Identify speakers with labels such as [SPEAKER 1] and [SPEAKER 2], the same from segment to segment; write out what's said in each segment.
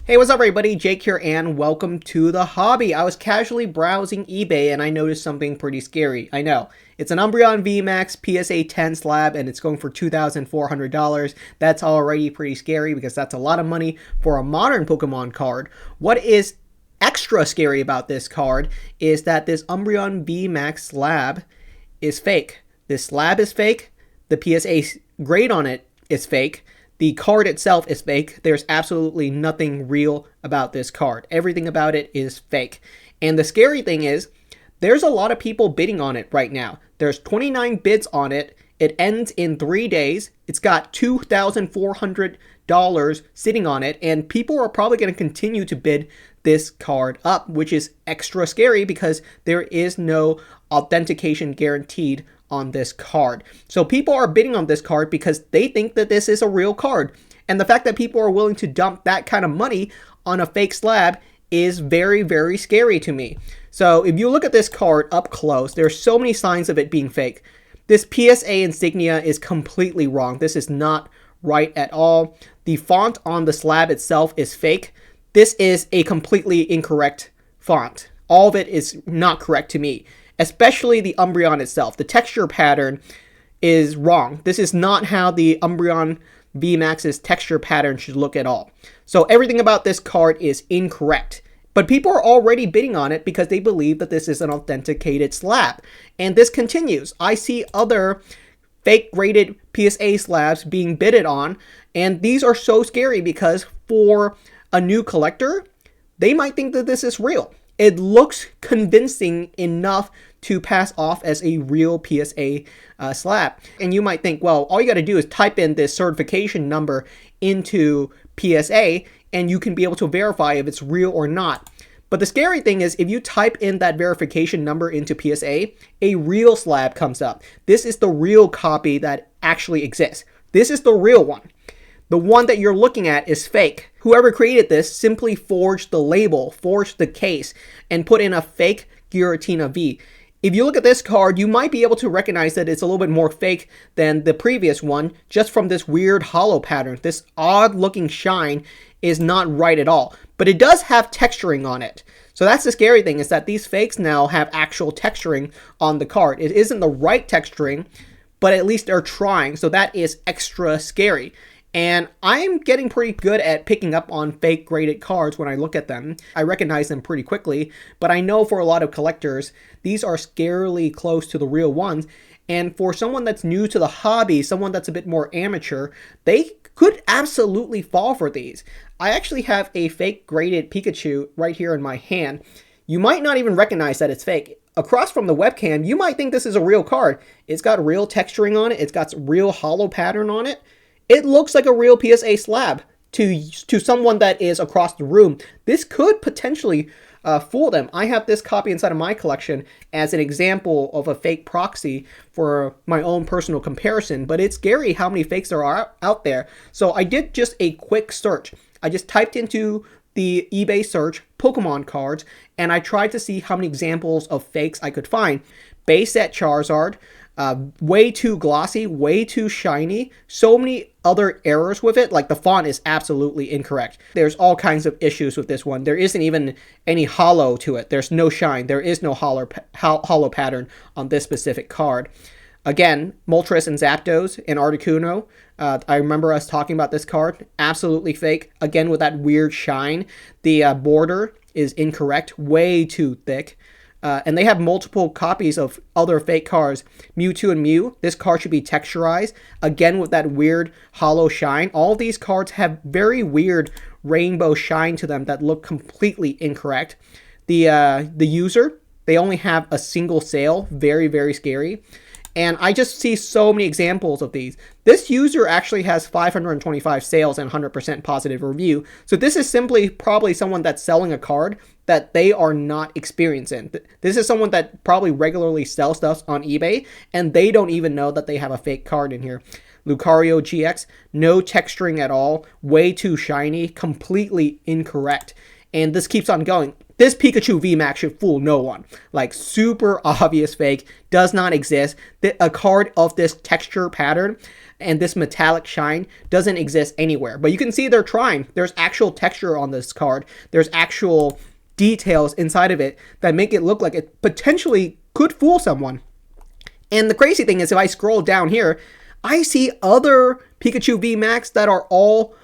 [SPEAKER 1] Hey, what's up everybody? Jake here and welcome to the hobby. I was casually browsing eBay and I noticed something pretty scary. I know. It's an Umbreon VMAX PSA 10 slab and it's going for $2,400. That's already pretty scary because that's a lot of money for a modern Pokemon card. What is extra scary about this card is that this Umbreon VMAX slab is fake. This slab is fake. The PSA grade on it is fake. The card itself is fake. There's absolutely nothing real about this card. Everything about it is fake. And the scary thing is, there's a lot of people bidding on it right now. There's 29 bids on it. It ends in 3 days. It's got $2,400 sitting on it. And people are probably going to continue to bid this card up, which is extra scary because there is no authentication guaranteed on this card. So people are bidding on this card because they think that this is a real card. And the fact that people are willing to dump that kind of money on a fake slab is very, very scary to me. So if you look at this card up close, there's so many signs of it being fake. This PSA insignia is completely wrong. This is not right at all. The font on the slab itself is fake. This is a completely incorrect font. All of it is not correct to me. Especially the Umbreon itself. The texture pattern is wrong. This is not how the Umbreon VMAX's texture pattern should look at all. So everything about this card is incorrect. But people are already bidding on it because they believe that this is an authenticated slab. And this continues. I see other fake graded PSA slabs being bidded on. And these are so scary because for a new collector, they might think that this is real. It looks convincing enough to pass off as a real PSA slab. And you might think, well, all you got to do is type in this certification number into PSA and you can be able to verify if it's real or not. But the scary thing is if you type in that verification number into PSA, a real slab comes up. This is the real copy that actually exists. This is the real one. The one that you're looking at is fake. Whoever created this simply forged the label, forged the case, and put in a fake Giratina V. If you look at this card, you might be able to recognize that it's a little bit more fake than the previous one, just from this weird hollow pattern. This odd looking shine is not right at all, but it does have texturing on it. So that's the scary thing, is that these fakes now have actual texturing on the card. It isn't the right texturing, but at least they're trying, so that is extra scary. And I'm getting pretty good at picking up on fake graded cards when I look at them. I recognize them pretty quickly, but I know for a lot of collectors, these are scarily close to the real ones. And for someone that's new to the hobby, someone that's a bit more amateur, they could absolutely fall for these. I actually have a fake graded Pikachu right here in my hand. You might not even recognize that it's fake. Across from the webcam, you might think this is a real card. It's got real texturing on it. It's got real hollow pattern on it. It looks like a real PSA slab to someone that is across the room. This could potentially fool them. I have this copy inside of my collection as an example of a fake proxy for my own personal comparison, but it's scary how many fakes there are out there. So I did just a quick search. I just typed into the eBay search Pokemon cards, and I tried to see how many examples of fakes I could find. Base set Charizard, way too glossy, way too shiny, so many other errors with it, like the font is absolutely incorrect. There's all kinds of issues with this one. There isn't even any hollow to it. There's no shine. There is no hollow pattern on this specific card. Again, Moltres and Zapdos and Articuno. I remember us talking about this card. Absolutely fake. Again, with that weird shine. The border is incorrect. Way too thick. And they have multiple copies of other fake cards. Mewtwo and Mew, this card should be texturized. Again, with that weird hollow shine. All of these cards have very weird rainbow shine to them that look completely incorrect. The user, they only have a single sale. Very, very scary. And I just see so many examples of these. This user actually has 525 sales and 100% positive review. So this is simply probably someone that's selling a card that they are not experienced in. This is someone that probably regularly sells stuff on eBay and they don't even know that they have a fake card in here. Lucario GX, no texturing at all, way too shiny, completely incorrect. And this keeps on going. This Pikachu VMAX should fool no one. Like, super obvious fake, does not exist. A card of this texture pattern and this metallic shine doesn't exist anywhere. But you can see they're trying. There's actual texture on this card. There's actual details inside of it that make it look like it potentially could fool someone. And the crazy thing is, if I scroll down here, I see other Pikachu VMAX that are all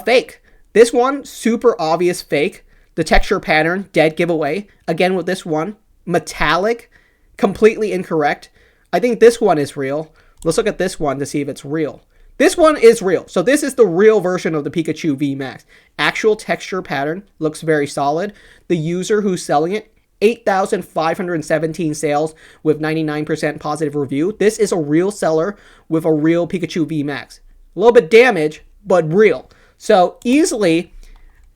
[SPEAKER 1] fake. This one, super obvious fake. The texture pattern, dead giveaway. Again with this one, metallic, completely incorrect. I think this one is real. Let's look at this one to see if it's real. This one is real. So this is the real version of the Pikachu VMAX. Actual texture pattern, looks very solid. The user who's selling it, 8,517 sales with 99% positive review. This is a real seller with a real Pikachu VMAX. A little bit damaged, but real. So easily,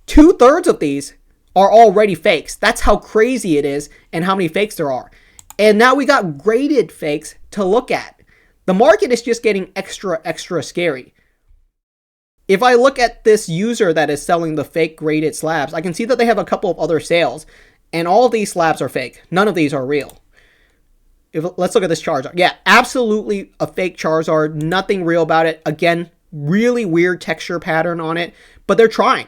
[SPEAKER 1] 2/3 of these are already fakes. That's how crazy it is and how many fakes there are. And now we got graded fakes to look at. The market is just getting extra scary. If I look at this user that is selling the fake graded slabs, I can see that they have a couple of other sales. And all of these slabs are fake. None of these are real. Let's look at this Charizard. Yeah, absolutely a fake Charizard. Nothing real about it. Again, really weird texture pattern on it. But they're trying.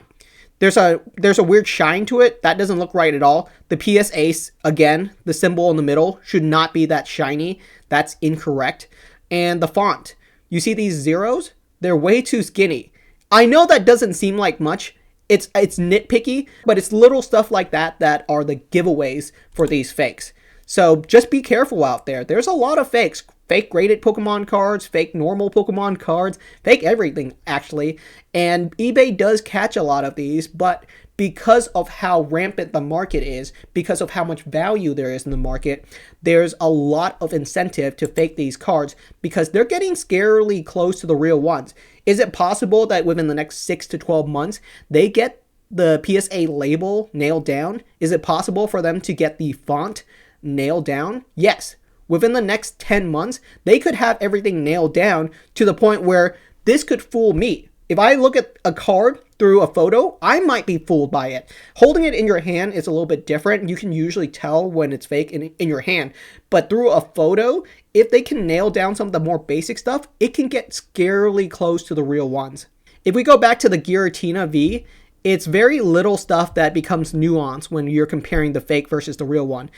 [SPEAKER 1] There's a weird shine to it. That doesn't look right at all. The PSA, again, the symbol in the middle should not be that shiny. That's incorrect. And the font. You see these zeros? They're way too skinny. I know that doesn't seem like much. It's nitpicky, but it's little stuff like that that are the giveaways for these fakes. So just be careful out there. There's a lot of fakes. Fake graded Pokemon cards, fake normal Pokemon cards, fake everything, actually. And eBay does catch a lot of these, but because of how rampant the market is, because of how much value there is in the market, there's a lot of incentive to fake these cards because they're getting scarily close to the real ones. Is it possible that within the next 6 to 12 months, they get the PSA label nailed down? Is it possible for them to get the font nailed down? Yes. Within the next 10 months, they could have everything nailed down to the point where this could fool me. If I look at a card through a photo, I might be fooled by it. Holding it in your hand is a little bit different. You can usually tell when it's fake in your hand. But through a photo, if they can nail down some of the more basic stuff, it can get scarily close to the real ones. If we go back to the Giratina V, it's very little stuff that becomes nuanced when you're comparing the fake versus the real one.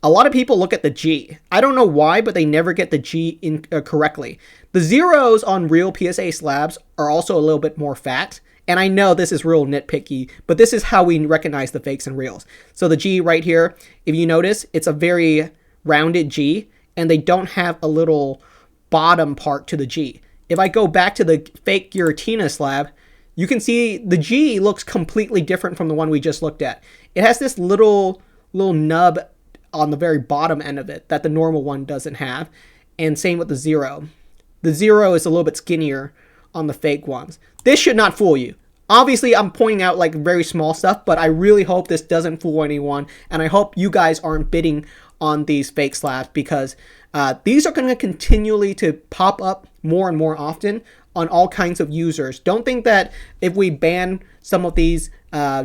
[SPEAKER 1] A lot of people look at the G. I don't know why, but they never get the G in correctly. The zeros on real PSA slabs are also a little bit more fat. And I know this is real nitpicky, but this is how we recognize the fakes and reals. So the G right here, if you notice, it's a very rounded G, and they don't have a little bottom part to the G. If I go back to the fake Giratina slab, you can see the G looks completely different from the one we just looked at. It has this little nub on the very bottom end of it that the normal one doesn't have. And same with the zero. The zero is a little bit skinnier on the fake ones. This should not fool you. Obviously, I'm pointing out like very small stuff, but I really hope this doesn't fool anyone. And I hope you guys aren't bidding on these fake slabs because these are going to continually to pop up more and more often on all kinds of users. Don't think that if we ban some of these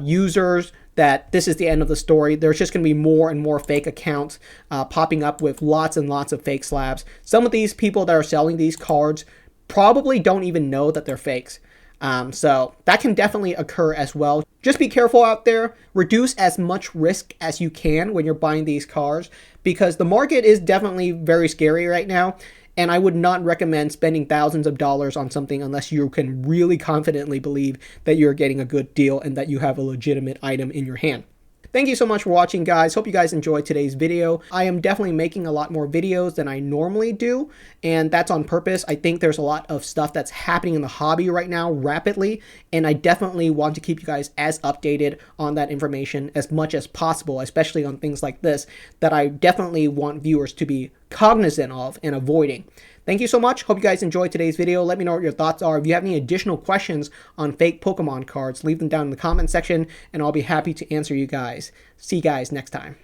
[SPEAKER 1] users that this is the end of the story. There's just going to be more and more fake accounts popping up with lots and lots of fake slabs. Some of these people that are selling these cards probably don't even know that they're fakes. So that can definitely occur as well. Just be careful out there. Reduce as much risk as you can when you're buying these cards because the market is definitely very scary right now. And I would not recommend spending thousands of dollars on something unless you can really confidently believe that you're getting a good deal and that you have a legitimate item in your hand. Thank you so much for watching, guys. Hope you guys enjoyed today's video. I am definitely making a lot more videos than I normally do, and that's on purpose. I think there's a lot of stuff that's happening in the hobby right now rapidly, and I definitely want to keep you guys as updated on that information as much as possible, especially on things like this that I definitely want viewers to be cognizant of and avoiding. Thank you so much. Hope you guys enjoyed today's video. Let me know what your thoughts are. If you have any additional questions on fake Pokemon cards, leave them down in the comment section, and I'll be happy to answer you guys. See you guys next time.